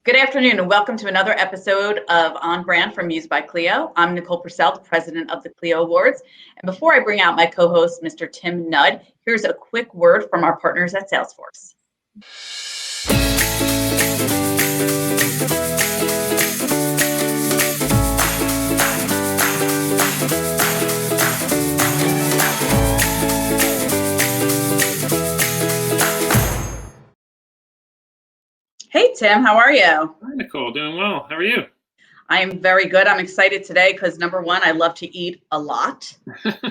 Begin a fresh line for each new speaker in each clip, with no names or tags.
Good afternoon and welcome to another episode of On Brand from Muse by Clio. I'm Nicole Purcell, the president of the Clio Awards. And before I bring out my co-host, Mr. Tim Nudd, here's a quick word from our partners at Salesforce. Hey, Tim, how are you?
Hi, Nicole. Doing well. How are you?
I am very good. I'm excited today because number one, I love to eat a lot,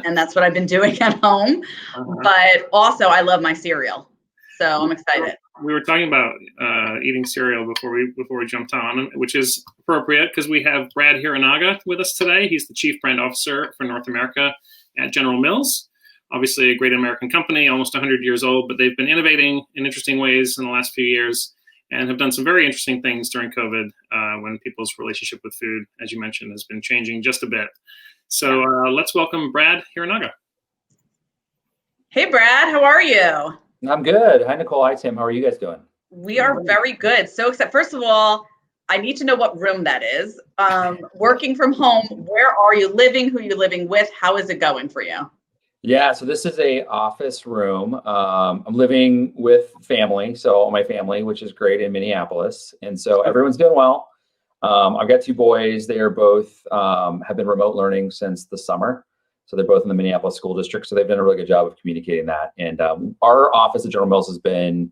and that's what I've been doing at home. But also, I love my cereal, so I'm excited.
We were talking about eating cereal before we jumped on, which is appropriate because we have Brad Hiranaga with us today. He's the Chief Brand Officer for North America at General Mills. Obviously, a great American company, almost 100 years old, but they've been innovating in interesting ways in the last few years and have done some very interesting things during COVID when people's relationship with food, as you mentioned, has been changing just a bit. So let's welcome Brad Hiranaga.
Hey, Brad, how are you?
I'm good. Hi, Nicole. Hi, Tim. How are you guys doing?
We are very good. So excited. First of all, I need to know what room that is. Working from home, where are you living? Who are you living with? How is it going for you?
Yeah, so this is a office room. I'm living with family, so my family, which is great in Minneapolis, and so everyone's doing well. I've got two boys. They are both have been remote learning since the summer, so they're both in the Minneapolis school district. So they've done a really good job of communicating that. And our office at General Mills has been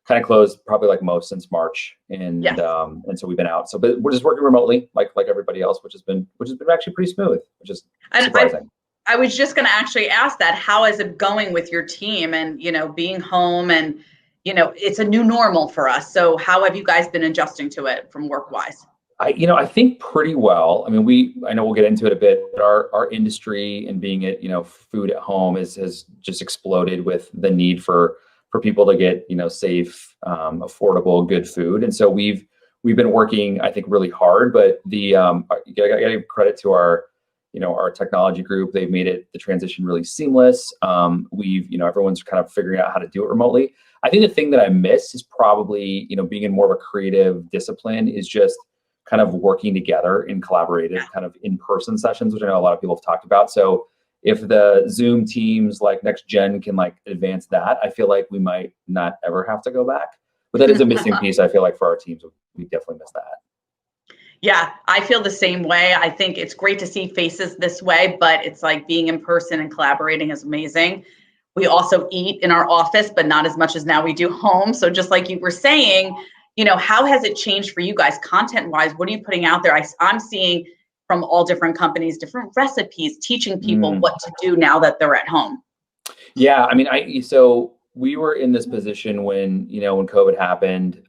kind of closed, probably like most since March, and
Yes.
And so we've been out. So, but we're just working remotely, like everybody else, which has been actually pretty smooth, which is surprising.
I was just going to actually ask that. How is it going with your team and, being home and, it's a new normal for us. So how have you guys been adjusting to it from work-wise?
I think pretty well. I mean, I know we'll get into it a bit, but our industry and being it, food at home has just exploded with the need for people to get, safe, affordable, good food. And so we've been working, I think, really hard, but you gotta give credit to our technology group. They've made the transition really seamless. Everyone's kind of figuring out how to do it remotely. I think the thing that I miss is probably, being in more of a creative discipline is just kind of working together in collaborative kind of in-person sessions, which I know a lot of people have talked about. So if the Zoom teams like next gen can like advance that, I feel like we might not ever have to go back. But that is a missing piece. I feel like for our teams, we definitely miss that.
Yeah, I feel the same way. I think it's great to see faces this way, but it's like being in person and collaborating is amazing. We also eat in our office, but not as much as now we do home. So just like you were saying, how has it changed for you guys content-wise? What are you putting out there? I'm seeing from all different companies, different recipes, teaching people what to do now that they're at home.
Yeah, I mean, so we were in this position when COVID happened,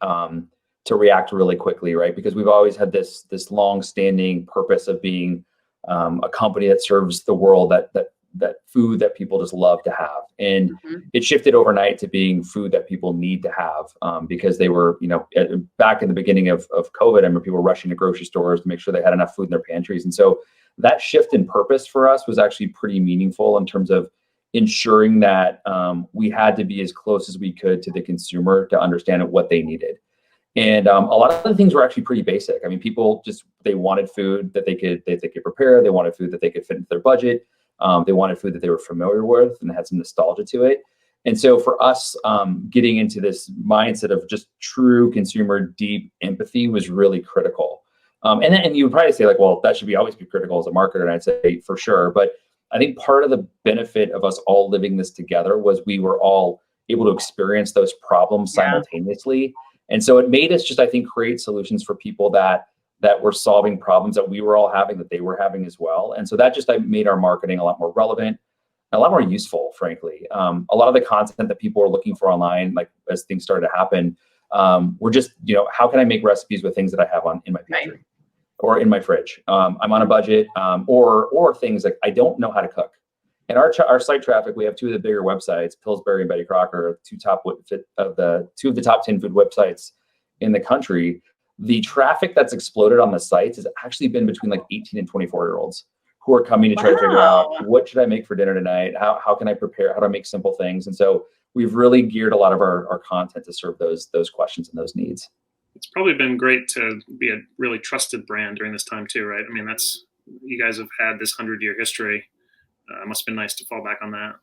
to react really quickly, right? Because we've always had this long-standing purpose of being a company that serves the world, that food that people just love to have, and it shifted overnight to being food that people need to have, because they were, back in the beginning of COVID, I remember people were rushing to grocery stores to make sure they had enough food in their pantries, and so that shift in purpose for us was actually pretty meaningful in terms of ensuring that we had to be as close as we could to the consumer to understand what they needed. And a lot of the things were actually pretty basic. I mean, people they wanted food that they could prepare. They wanted food that they could fit into their budget. They wanted food that they were familiar with and had some nostalgia to it. And so for us, getting into this mindset of just true consumer deep empathy was really critical. And you would probably say like, well, that should always be critical as a marketer. And I'd say for sure. But I think part of the benefit of us all living this together was we were all able to experience those problems simultaneously. And so it made us just, I think, create solutions for people that were solving problems that we were all having, that they were having as well. And so that just made our marketing a lot more relevant, a lot more useful, frankly. A lot of the content that people were looking for online, like as things started to happen, were just, how can I make recipes with things that I have in my pantry or in my fridge? I'm on a budget, or things like I don't know how to cook. And our site traffic, we have two of the bigger websites, Pillsbury and Betty Crocker, two of the top 10 food websites in the country. The traffic that's exploded on the sites has actually been between like 18 and 24-year-olds who are coming to try to figure out what should I make for dinner tonight? How can I prepare? How do I make simple things? And so we've really geared a lot of our content to serve those questions and those needs.
It's probably been great to be a really trusted brand during this time too, right? I mean, you guys have had this 100-year history. It must have been nice to fall back on that.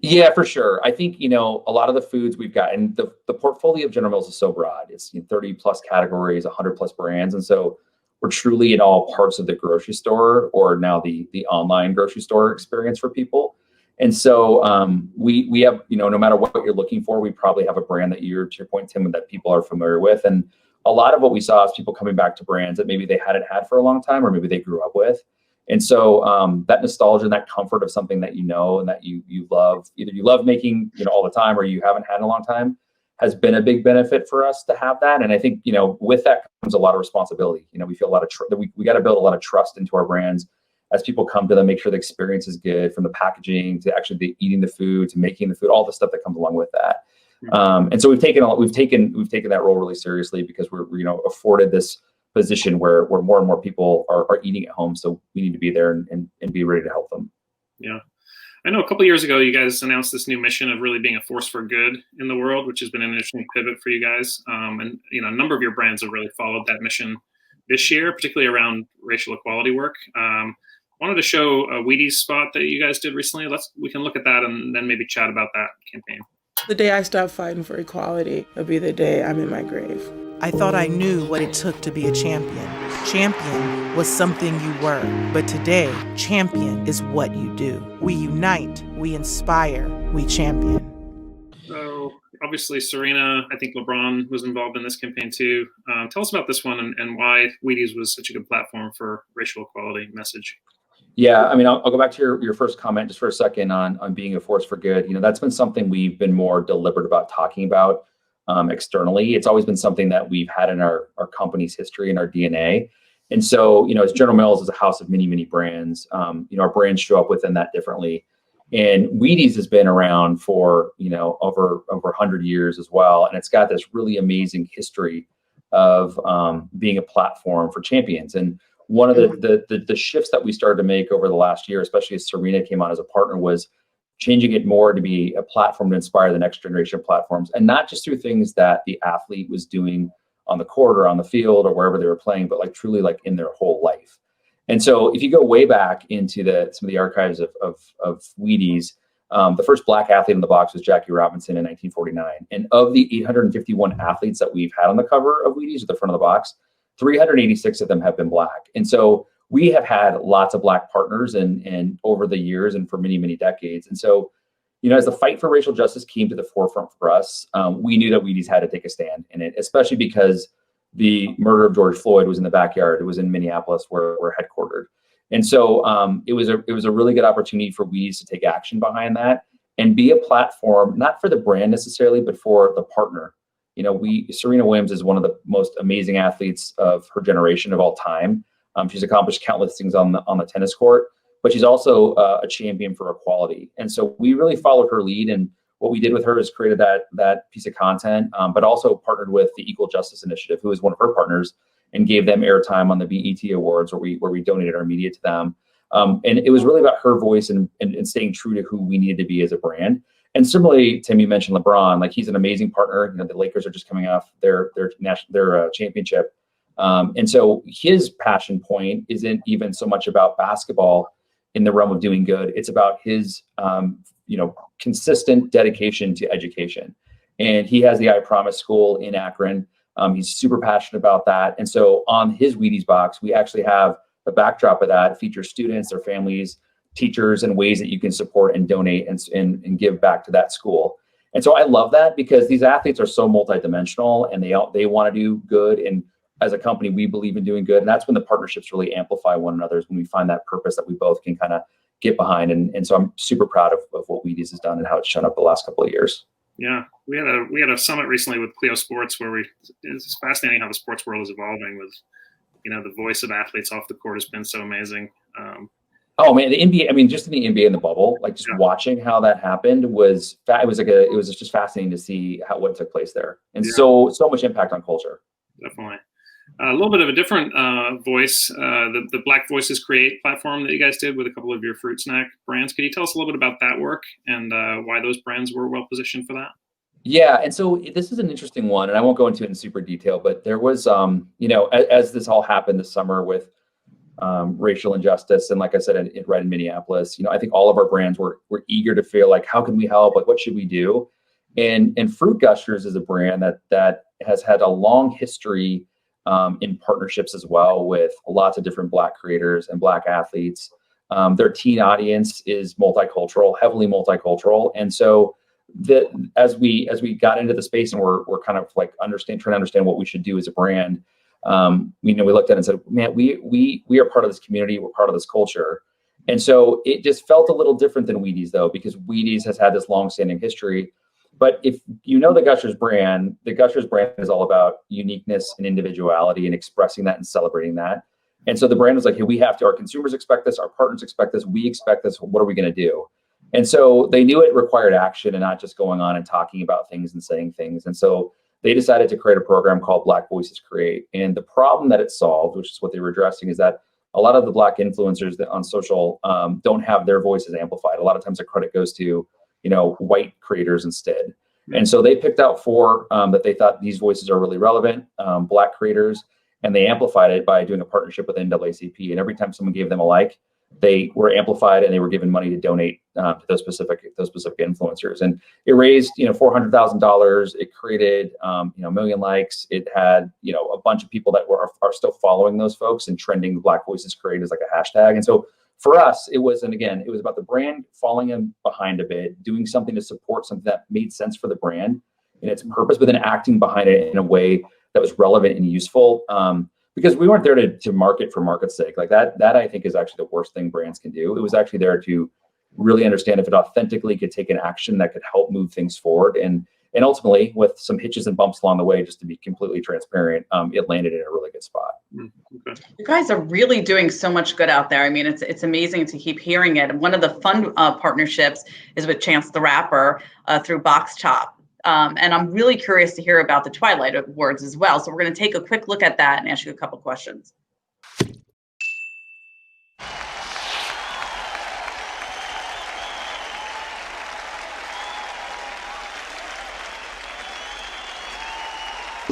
Yeah, for sure. I think, a lot of the foods we've got, and the portfolio of General Mills is so broad. It's 30 plus categories, 100 plus brands. And so we're truly in all parts of the grocery store, or now the online grocery store experience for people. And so we have, no matter what you're looking for, we probably have a brand that to your point, Tim, that people are familiar with. And a lot of what we saw is people coming back to brands that maybe they hadn't had for a long time, or maybe they grew up with. And so that nostalgia and that comfort of something that and that you love, either you love making all the time, or you haven't had in a long time, has been a big benefit for us to have that. And I think with that comes a lot of responsibility. We feel a lot of we got to build a lot of trust into our brands as people come to them, make sure the experience is good, from the packaging to actually eating the food to making the food, all the stuff that comes along with that. And so we've taken that role really seriously, because we're afforded this position where more and more people are eating at home. So we need to be there and be ready to help them.
Yeah. I know a couple of years ago, you guys announced this new mission of really being a force for good in the world, which has been an interesting pivot for you guys. And a number of your brands have really followed that mission this year, particularly around racial equality work. Wanted to show a Wheaties spot that you guys did recently. We can look at that and then maybe chat about that campaign.
The day I stop fighting for equality will be the day I'm in my grave.
I thought I knew what it took to be a champion. Champion was something you were, but today, champion is what you do. We unite, we inspire, we champion.
So obviously, Serena, I think LeBron was involved in this campaign too. Tell us about this one and why Wheaties was such a good platform for racial equality message.
Yeah, I mean, I'll go back to your first comment just for a second on being a force for good. That's been something we've been more deliberate about talking about externally. It's always been something that we've had in our company's history and our DNA. And so, as General Mills is a house of many, many brands, our brands show up within that differently. And Wheaties has been around for, over 100 years as well. And it's got this really amazing history of being a platform for champions. And one of the shifts that we started to make over the last year, especially as Serena came on as a partner, was changing it more to be a platform to inspire the next generation of platforms, and not just through things that the athlete was doing on the court or on the field or wherever they were playing, but truly in their whole life. And so if you go way back into some of the archives of Wheaties, the first Black athlete in the box was Jackie Robinson in 1949. And of the 851 athletes that we've had on the cover of Wheaties at the front of the box, 386 of them have been Black. And so we have had lots of Black partners and over the years and for many, many decades. And so, as the fight for racial justice came to the forefront for us, we knew that Wheaties had to take a stand in it, especially because the murder of George Floyd was in the backyard. It was in Minneapolis, where we're headquartered. And so it was a really good opportunity for Wheaties to take action behind that and be a platform, not for the brand necessarily, but for the partner. Serena Williams is one of the most amazing athletes of her generation of all time. She's accomplished countless things on the tennis court, but she's also a champion for equality. And so we really followed her lead. And what we did with her is created that piece of content, but also partnered with the Equal Justice Initiative, who is one of her partners, and gave them airtime on the BET Awards, where we donated our media to them. And it was really about her voice and staying true to who we needed to be as a brand. And similarly, Tim, you mentioned LeBron. He's an amazing partner. The Lakers are just coming off their championship. And so his passion point isn't even so much about basketball in the realm of doing good. It's about his, consistent dedication to education. And he has the I Promise School in Akron. He's super passionate about that. And so on his Wheaties box, we actually have the backdrop of that. It features students, their families, teachers, and ways that you can support and donate and give back to that school. And so I love that, because these athletes are so multidimensional and they want to do good. And as a company, we believe in doing good. And that's when the partnerships really amplify one another, is when we find that purpose that we both can kind of get behind. And so I'm super proud of what Wheaties has done and how it's shown up the last couple of years.
Yeah, we had a summit recently with Clio Sports where it's fascinating how the sports world is evolving with, the voice of athletes off the court has been so amazing.
Oh man, the NBA, just in the NBA in the bubble, watching how that happened it was just fascinating to see what took place there. And so much impact on culture.
Definitely. A little bit of a different voice, the Black Voices Create platform that you guys did with a couple of your fruit snack brands. Could you tell us a little bit about that work and why those brands were well positioned for that?
Yeah, and so this is an interesting one, and I won't go into it in super detail, but there was, as this all happened this summer with racial injustice, and like I said, right in Minneapolis, I think all of our brands were eager to feel like, how can we help? Like, what should we do? And Fruit Gushers is a brand that has had a long history in partnerships as well with lots of different Black creators and Black athletes. Their teen audience is multicultural, heavily multicultural, and so as we got into the space and we're kind of like trying to understand what we should do as a brand. We looked at it and said, man, we are part of this community. We're part of this culture. And so it just felt a little different than Wheaties, though, because Wheaties has had this long-standing history. But if the Gushers brand is all about uniqueness and individuality and expressing that and celebrating that. And so the brand was like, hey, our consumers expect this, our partners expect this, we expect this. What are we going to do? And so they knew it required action and not just going on and talking about things and saying things. And so they decided to create a program called Black Voices Create. And the problem that it solved, which is what they were addressing, is that a lot of the Black influencers that on social don't have their voices amplified. A lot of times the credit goes to, white creators instead. And so they picked out 4 that they thought these voices are really relevant, Black creators, and they amplified it by doing a partnership with NAACP. And every time someone gave them a like, they were amplified and they were given money to donate to those specific influencers. And it raised, $400,000. It created, 1 million likes. It had, a bunch of people that are still following those folks and trending Black Voices Create as like a hashtag. And so for us, it was about the brand falling in behind a bit, doing something to support something that made sense for the brand and its purpose, but then acting behind it in a way that was relevant and useful. Because we weren't there to market for market's sake. Like that I think is actually the worst thing brands can do. It was actually there to really understand if it authentically could take an action that could help move things forward. And ultimately, with some hitches and bumps along the way, just to be completely transparent, it landed in a really good spot.
Okay.
You guys are really doing so much good out there. I mean, it's amazing to keep hearing it. And one of the fun partnerships is with Chance the Rapper through Box Chop. And I'm really curious to hear about the Twilight Awards as well. So we're going to take a quick look at that and ask you a couple questions.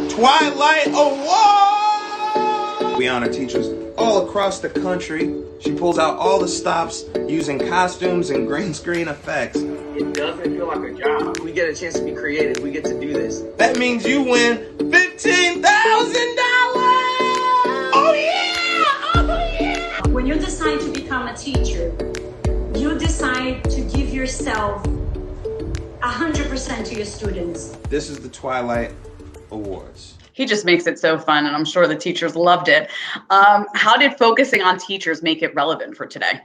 Twilight Award! We honor teachers all across the country. She pulls out all the stops using costumes and green screen effects.
It doesn't feel like a job. We get a chance to be creative. We get to do this.
That means you win $15,000! Oh yeah! Oh yeah!
When you decide to become a teacher, you decide to give yourself 100% to your students.
This is the Twilight Awards.
He just makes it so fun, and I'm sure the teachers loved it. How did focusing on teachers make it relevant for today?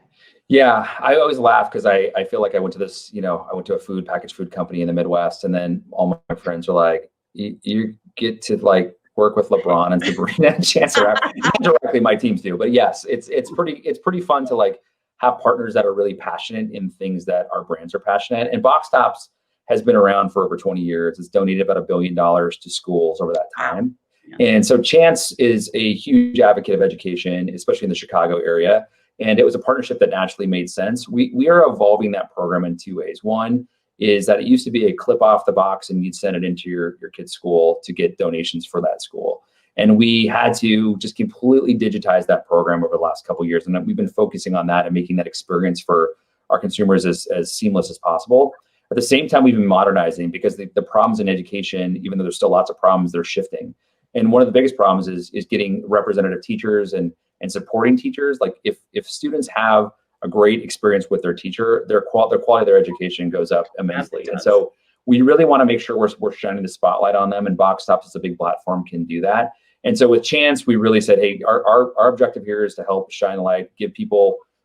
Yeah, I always laugh because I feel like I went to this, I went to a packaged food company in the Midwest, and then all my friends are like, you get to like work with LeBron and Sabrina and Chance the Rapper. Not directly my teams do, but yes, it's pretty fun to like have partners that are really passionate in things that our brands are passionate. And Box Tops has been around for over 20 years. It's donated about $1 billion to schools over that time. Yeah. And so Chance is a huge advocate of education, especially in the Chicago area. And it was a partnership that naturally made sense. We are evolving that program in 2 ways. One is that it used to be a clip off the box and you'd send it into your kid's school to get donations for that school. And we had to just completely digitize that program over the last couple of years. And we've been focusing on that and making that experience for our consumers as seamless as possible. At the same time, we've been modernizing because the problems in education, even though there's still lots of problems, they're shifting. And one of the biggest problems is getting representative teachers and supporting teachers. Like if students have a great experience with their teacher, their quality of their education goes up immensely. And so we really want to make sure we're shining the spotlight on them, and Box Tops is a big platform, can do that. And so with Chance, we really said, hey, our objective here is to help shine a light, give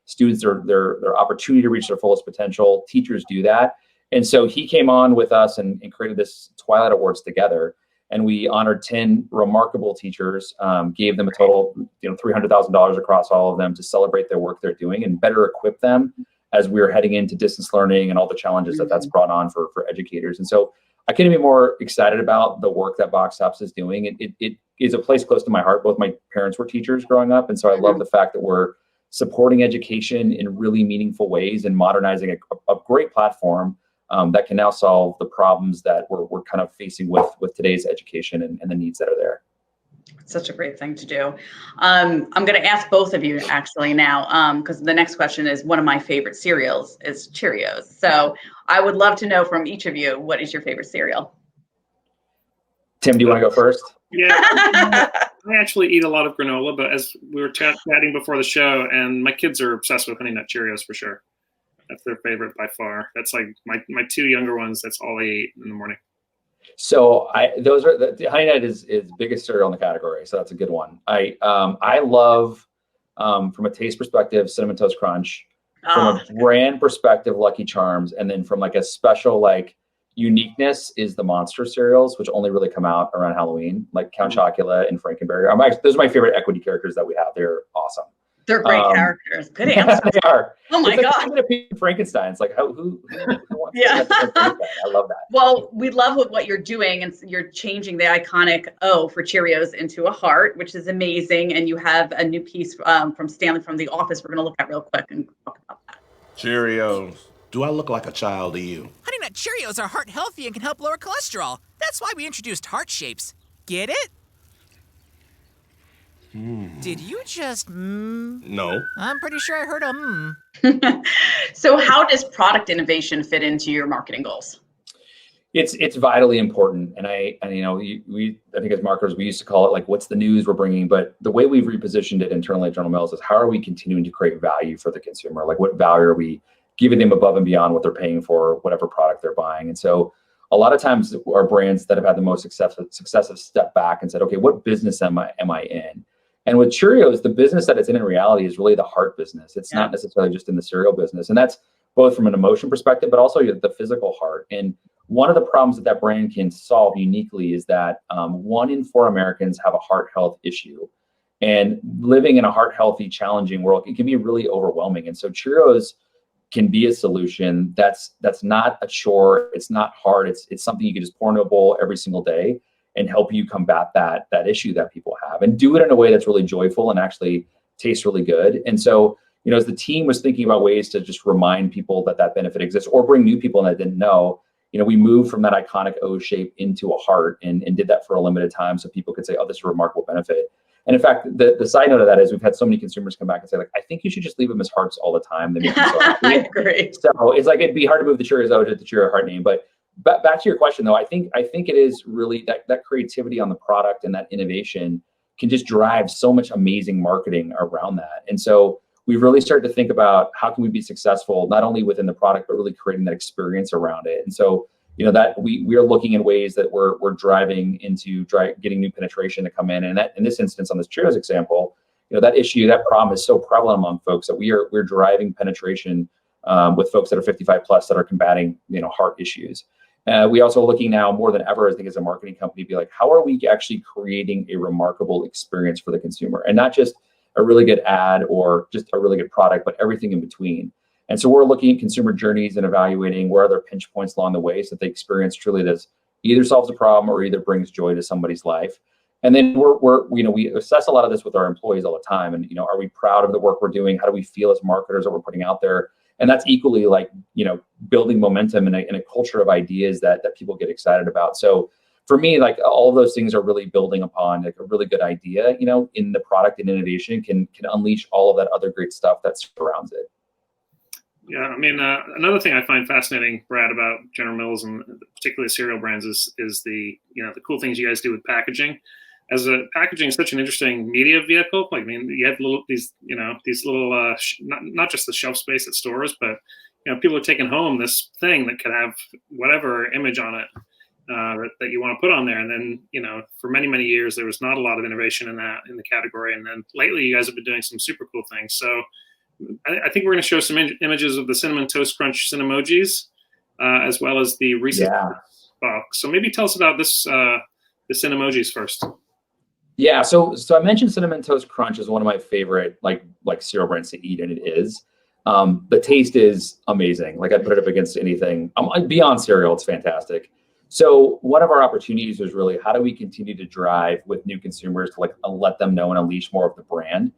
students their opportunity to reach their fullest potential. Teachers do that. And so he came on with us and created this Twilight Awards together. And we honored 10 remarkable teachers, gave them a total, $300,000 across all of them to celebrate their work they're doing and better equip them as we're heading into distance learning and all the challenges that's brought on for educators. And so I couldn't be more excited about the work that Box Tops is doing. It is a place close to my heart. Both my parents were teachers growing up. And so I love the fact that we're supporting education in really meaningful ways and modernizing a great platform that can now solve the problems that we're kind of facing with today's education and the needs that are there.
Such a great thing to do. I'm going to ask both of you actually now, because the next question is one of my favorite cereals is Cheerios. So I would love to know from each of you, what is your favorite cereal?
Tim, do you want to go first?
Yeah, I actually eat a lot of granola, but as we were chatting before the show, and my kids are obsessed with Honey Nut Cheerios for sure. That's their favorite by far. That's like my two younger ones. That's all they eat in the morning.
So those are the Honey Nut is biggest cereal in the category. So that's a good one. I love from a taste perspective, Cinnamon Toast Crunch. From a brand perspective, Lucky Charms, and then from like a special like uniqueness is the Monster cereals, which only really come out around Halloween, like Count Chocula and Frankenberry. Those are my favorite equity characters that we have. They're awesome.
They're great characters. Good answer.
They are.
Oh my God.
Frankenstein. It's like who wants
Yeah.
I love that.
Well, we love what you're doing, and you're changing the iconic O for Cheerios into a heart, which is amazing. And you have a new piece from Stanley from The Office we're going to look at real quick and talk about that.
Cheerios. Do I look like a child to you?
Honey Nut Cheerios are heart healthy and can help lower cholesterol. That's why we introduced heart shapes. Get it? Did you just
No.
I'm pretty sure I heard a
So how does product innovation fit into your marketing goals?
It's vitally important, and I think as marketers we used to call it like what's the news we're bringing, but the way we've repositioned it internally at General Mills is how are we continuing to create value for the consumer? Like what value are we giving them above and beyond what they're paying for whatever product they're buying? And so a lot of times our brands that have had the most success have stepped back and said, okay, what business am I in? And with Cheerios, the business that it's in reality is really the heart business. It's not necessarily just in the cereal business. And that's both from an emotion perspective, but also the physical heart. And one of the problems that brand can solve uniquely is that 1 in 4 Americans have a heart health issue. And living in a heart healthy, challenging world, it can be really overwhelming. And so Cheerios can be a solution that's not a chore. It's not hard. It's something you can just pour into a bowl every single day and help you combat that issue that people have, and do it in a way that's really joyful and actually tastes really good. And so, as the team was thinking about ways to just remind people that benefit exists or bring new people in that didn't know, we moved from that iconic O shape into a heart and did that for a limited time so people could say, oh, this is a remarkable benefit. And in fact, the side note of that is we've had so many consumers come back and say, like, I think you should just leave them as hearts all the time. They make me so happy.
I agree.
So it's like, it'd be hard to move the Cheerios out to the Cheerio heart name. But back to your question, though, I think it is really that creativity on the product and that innovation can just drive so much amazing marketing around that. And so we've really started to think about how can we be successful, not only within the product, but really creating that experience around it. And so, that we are looking at ways that we're driving into getting new penetration to come in. And that in this instance, on this Cheerios example, that problem is so prevalent among folks that we're driving penetration with folks that are 55 plus that are combating, heart issues. We also are looking now more than ever, I think, as a marketing company, be like, how are we actually creating a remarkable experience for the consumer, and not just a really good ad or just a really good product, but everything in between. And so we're looking at consumer journeys and evaluating where are there pinch points along the way so that the experience truly does either solves a problem or either brings joy to somebody's life. And then we assess a lot of this with our employees all the time. And, are we proud of the work we're doing? How do we feel as marketers that we're putting out there? And that's equally like, building momentum in a culture of ideas that people get excited about. So for me, like all of those things are really building upon like a really good idea, in the product and innovation can unleash all of that other great stuff that surrounds it.
Yeah, I mean, another thing I find fascinating, Brad, about General Mills and particularly cereal brands is the the cool things you guys do with packaging. Packaging is such an interesting media vehicle. Like, I mean, you have these little not just the shelf space at stores, but people are taking home this thing that could have whatever image on it that you want to put on there. And then for many years there was not a lot of innovation in the category, and then lately you guys have been doing some super cool things. So I think we're going to show some images of the Cinnamon Toast Crunch Cinnamojis, as well as the Reese's box. So maybe tell us about this the Cinnamojis first.
Yeah, so I mentioned Cinnamon Toast Crunch is one of my favorite like cereal brands to eat, and it is. The taste is amazing. Like, I'd put it up against anything. Beyond cereal, it's fantastic. So one of our opportunities was really how do we continue to drive with new consumers to let them know and unleash more of the brand.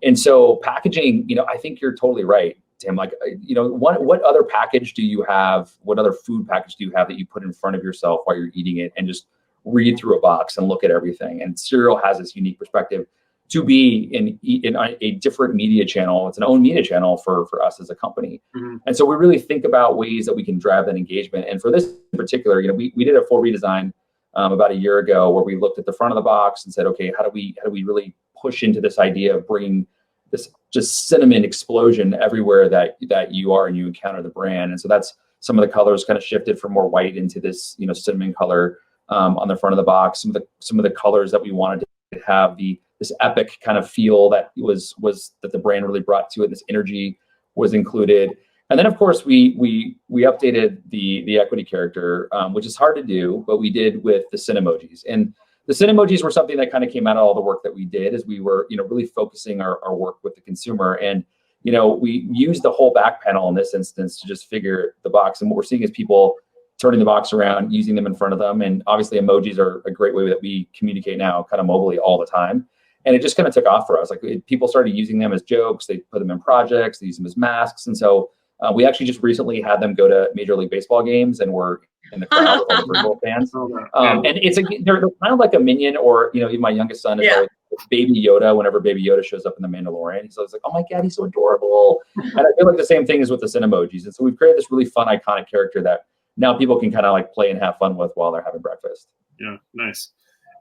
And so packaging, I think you're totally right. Tim, like, what other package do you have? What other food package do you have that you put in front of yourself while you're eating it and just read through a box and look at everything? And cereal has this unique perspective to be in a different media channel. It's an own media channel for us as a company. And so we really think about ways that we can drive that engagement. And for this in particular, we did a full redesign about a year ago where we looked at the front of the box and said, okay, how do we really push into this idea of bringing this just cinnamon explosion everywhere that you are and you encounter the brand. And so that's some of the colors kind of shifted from more white into this, cinnamon color on the front of the box. Some of the colors that we wanted to have this epic kind of feel that was that the brand really brought to it. This energy was included. And then of course we updated the equity character, which is hard to do, but we did with the Cinemojis. And the Cinemojis were something that kind of came out of all the work that we did as we were, really focusing our work with the consumer. And, we used the whole back panel in this instance to just figure the box. And what we're seeing is people turning the box around, using them in front of them. And obviously emojis are a great way that we communicate now kind of mobily all the time. And it just kind of took off for us. Like people started using them as jokes. They put them in projects, they use them as masks. And so we actually just recently had them go to Major League Baseball games and we're in the crowd with all the football fans. And they're kind of like a minion, or even my youngest son is like Baby Yoda. Whenever Baby Yoda shows up in The Mandalorian, so it's like, oh my God, he's so adorable. And I feel like the same thing is with the Cinemojis. And so we've created this really fun, iconic character that now people can kind of like play and have fun with while they're having breakfast.
Yeah, nice.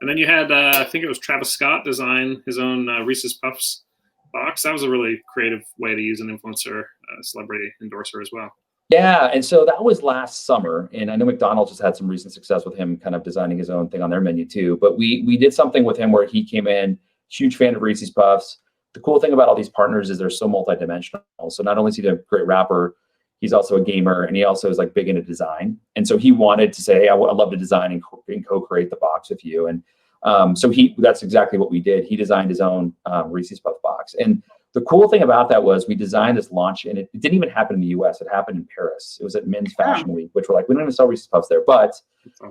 And then you had, I think it was Travis Scott design his own Reese's Puffs box. That was a really creative way to use an influencer, celebrity endorser as well.
Yeah, and so that was last summer, and I know McDonald's just had some recent success with him kind of designing his own thing on their menu too. But we did something with him where he came in, huge fan of Reese's Puffs. The cool thing about all these partners is they're so multidimensional. So not only is he a great rapper, he's also a gamer, and he also is like big into design. And so he wanted to say, hey, I'd love to design and co-create the box with you. And so that's exactly what we did. He designed his own Reese's Puff box. And the cool thing about that was we designed this launch, and it didn't even happen in the US. It happened in Paris. It was at Men's Fashion Week, which we're like, we don't even sell Reese's Puffs there. But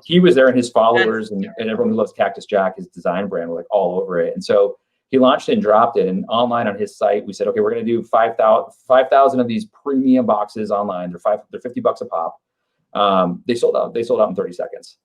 he was there, and his followers and everyone who loves Cactus Jack, his design brand, were like all over it. And so he launched it and dropped it. And online on his site, we said, okay, we're going to do 5,000 of these premium boxes online. They're $50 a pop. They sold out in 30 seconds.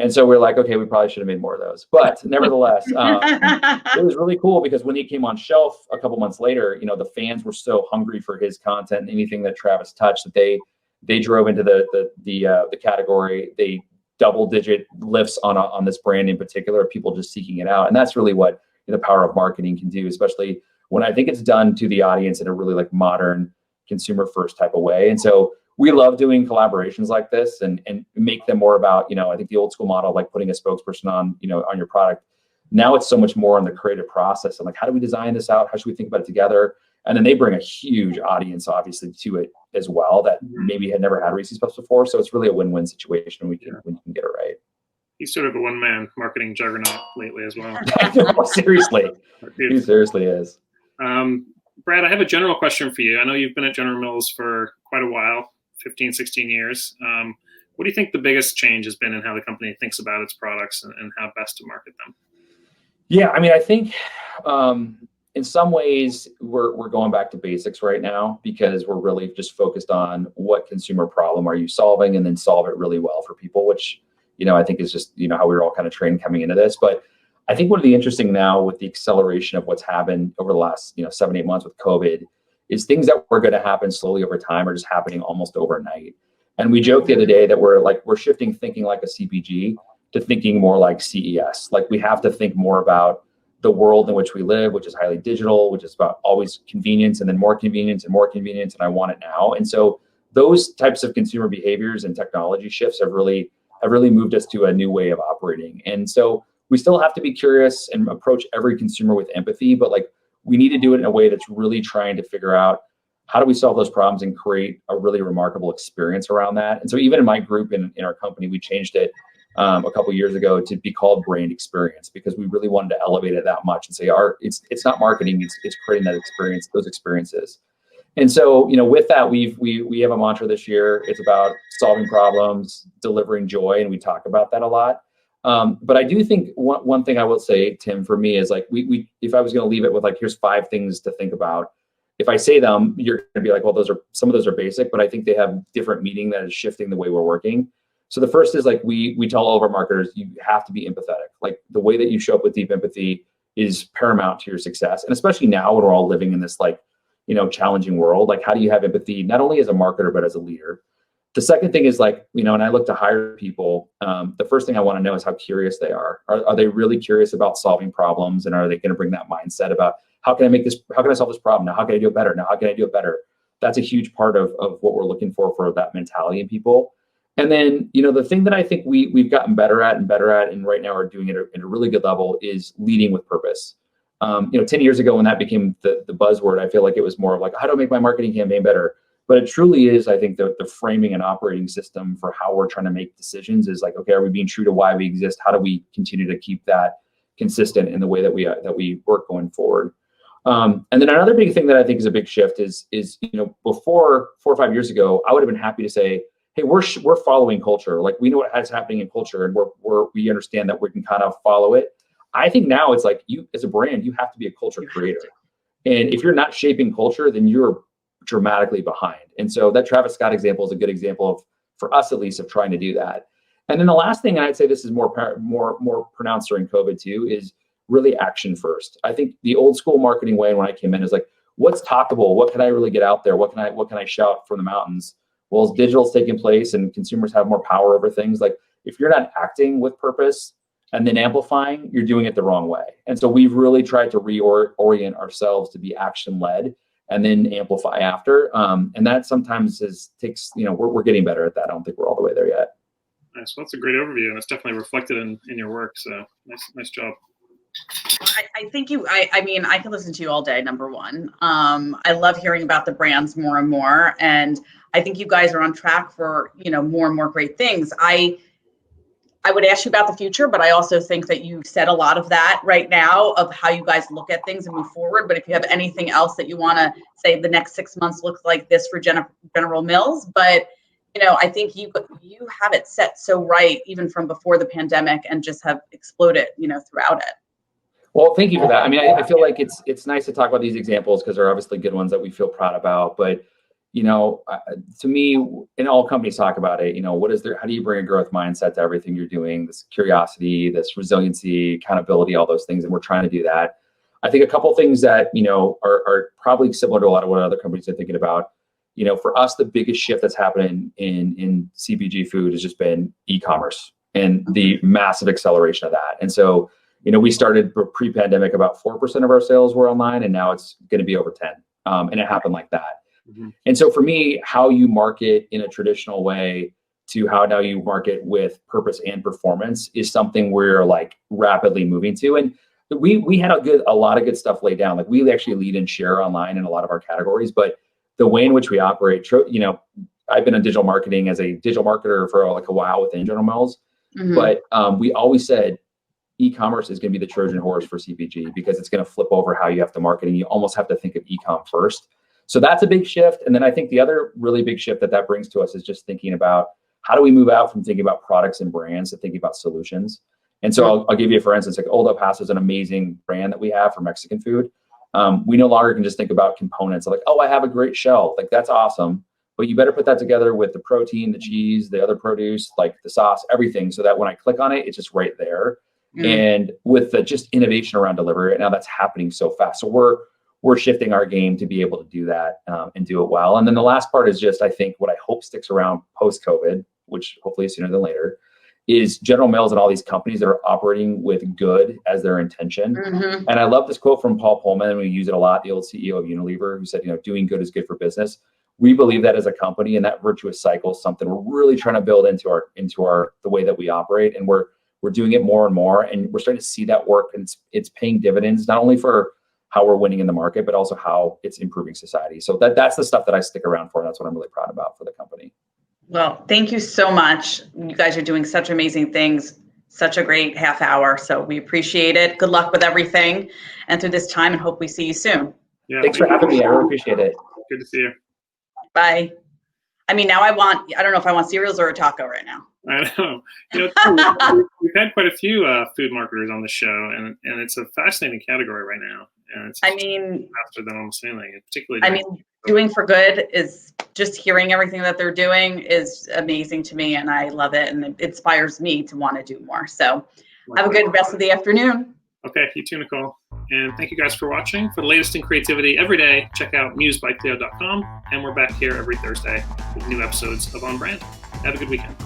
And so we're like, okay, we probably should have made more of those. But nevertheless, it was really cool because when he came on shelf a couple months later, the fans were so hungry for his content and anything that Travis touched that they drove into the category. They double-digit lifts on this brand in particular, people just seeking it out. And that's really what the power of marketing can do, especially when I think it's done to the audience in a really like modern consumer-first type of way. And so we love doing collaborations like this and make them more about, I think the old school model, like putting a spokesperson on your product. Now it's so much more on the creative process and like, how do we design this out? How should we think about it together? And then they bring a huge audience, obviously, to it as well that maybe had never had Reese's Puffs before. So it's really a win-win situation when you can get it right.
He's sort of a one-man marketing juggernaut lately as well.
Seriously. He seriously is.
Brad, I have a general question for you. I know you've been at General Mills for quite a while. 15, 16 years. What do you think the biggest change has been in how the company thinks about its products and how best to market them?
Yeah, I mean, I think in some ways we're going back to basics right now because we're really just focused on what consumer problem are you solving and then solve it really well for people, which, I think is just, how we were all kind of trained coming into this. But I think one of the interesting now with the acceleration of what's happened over the last, 7-8 months with COVID is things that were going to happen slowly over time are just happening almost overnight. And we joked the other day that we're shifting thinking like a CPG to thinking more like CES. Like we have to think more about the world in which we live, which is highly digital, which is about always convenience and then more convenience and more convenience. And I want it now. And so those types of consumer behaviors and technology shifts have really moved us to a new way of operating. And so we still have to be curious and approach every consumer with empathy, but like, we need to do it in a way that's really trying to figure out how do we solve those problems and create a really remarkable experience around that. And so even in my group in our company, we changed it a couple of years ago to be called brand experience because we really wanted to elevate it that much and say it's not marketing, it's creating that experience, those experiences. And so, with that, we have a mantra this year. It's about solving problems, delivering joy, and we talk about that a lot. But I do think one thing I will say, Tim, for me is like we if I was going to leave it with like, here's 5 things to think about, if I say them, you're gonna be like, well, some of those are basic, but I think they have different meaning that is shifting the way we're working. So the first is like we tell all of our marketers, you have to be empathetic. Like the way that you show up with deep empathy is paramount to your success. And especially now when we're all living in this like, challenging world, like how do you have empathy, not only as a marketer, but as a leader? The second thing is like, and I look to hire people, the first thing I want to know is how curious they are. Are they really curious about solving problems? And are they going to bring that mindset about how can I solve this problem? Now, how can I do it better? Now, how can I do it better? That's a huge part of what we're looking for that mentality in people. And then, the thing that I think we've gotten better at, and right now are doing it at a really good level is leading with purpose. 10 years ago when that became the buzzword, I feel like it was more of like, how do I make my marketing campaign better? But it truly is, I think, the framing and operating system for how we're trying to make decisions is like, okay, are we being true to why we exist? How do we continue to keep that consistent in the way that we work going forward? And then another big thing that I think is a big shift is before 4 or 5 years ago, I would have been happy to say, hey, we're following culture. Like we know what is happening in culture, and we understand that we can kind of follow it. I think now it's like you as a brand, you have to be a culture creator. And if you're not shaping culture, then you're dramatically behind. And so that Travis Scott example is a good example of, for us at least, of trying to do that. And then the last thing, and I'd say this is more pronounced during COVID too, is really action first. I think the old school marketing way when I came in is like, what's talkable? What can I really get out there? What can I shout from the mountains? Well, as digital's taking place and consumers have more power over things, like if you're not acting with purpose and then amplifying, you're doing it the wrong way. And so we've really tried to reorient ourselves to be action-led and then amplify after. And that sometimes takes, we're getting better at that. I don't think we're all the way there yet.
Nice. Well, that's a great overview, and it's definitely reflected in your work. So nice job.
I think I can listen to you all day, number one. I love hearing about the brands more and more. And I think you guys are on track for, more and more great things. I would ask you about the future, but I also think that you said a lot of that right now of how you guys look at things and move forward. But if you have anything else that you want to say, the next 6 months looks like this for General Mills, but I think you have it set so right, even from before the pandemic, and just have exploded, throughout it.
Well, thank you for that. I mean, I feel like it's nice to talk about these examples because they're obviously good ones that we feel proud about. But to me, and all companies talk about it, how do you bring a growth mindset to everything you're doing? This curiosity, this resiliency, accountability, all those things, and we're trying to do that. I think a couple things that are probably similar to a lot of what other companies are thinking about. For us, the biggest shift that's happening in CPG food has just been e-commerce and the massive acceleration of that. And so, we started pre-pandemic, about 4% of our sales were online, and now it's going to be over 10. And it happened like that. Mm-hmm. And so for me, how you market in a traditional way to how now you market with purpose and performance is something we're like rapidly moving to. And we had a lot of good stuff laid down. Like we actually lead and share online in a lot of our categories, but the way in which we operate, I've been in digital marketing as a digital marketer for like a while within General Mills, mm-hmm. But we always said e-commerce is going to be the Trojan horse for CPG because it's going to flip over how you have to market, and you almost have to think of e-com first. So that's a big shift. And then I think the other really big shift that brings to us is just thinking about how do we move out from thinking about products and brands to thinking about solutions. And so I'll give you, for instance, like Old El Paso is an amazing brand that we have for Mexican food. We no longer can just think about components like, oh, I have a great shelf. Like that's awesome. But you better put that together with the protein, the cheese, the other produce, like the sauce, everything. So that when I click on it, it's just right there. Mm. And with the just innovation around delivery right now, that's happening so fast. So we're shifting our game to be able to do that and do it well. And then the last part is just, I think what I hope sticks around post-COVID, which hopefully is sooner than later, is General Mills and all these companies that are operating with good as their intention. Mm-hmm. And I love this quote from Paul Pullman, and we use it a lot, the old CEO of Unilever, who said, doing good is good for business. We believe that as a company, and that virtuous cycle is something we're really trying to build into the way that we operate. And we're doing it more and more, and we're starting to see that work, and it's paying dividends, not only for how we're winning in the market, but also how it's improving society. So that's the stuff that I stick around for. And that's what I'm really proud about for the company.
Well, thank you so much. You guys are doing such amazing things, such a great half hour. So we appreciate it. Good luck with everything and through this time, and hope we see you soon.
Yeah,
thanks for having me. I really appreciate it.
Good to see you.
Bye. I mean, now I don't know if I want cereals or a taco right now.
I know. We've had quite a few food marketers on the show, and it's a fascinating category right now. And it's
I mean,
faster than almost anything, particularly.
I mean, doing for good is just hearing everything that they're doing is amazing to me, and I love it, and it inspires me to want to do more. So have a good rest of the afternoon.
Okay, you too, Nicole. And thank you guys for watching. For the latest in creativity every day, check out musebykclio.com. And we're back here every Thursday with new episodes of On Brand. Have a good weekend.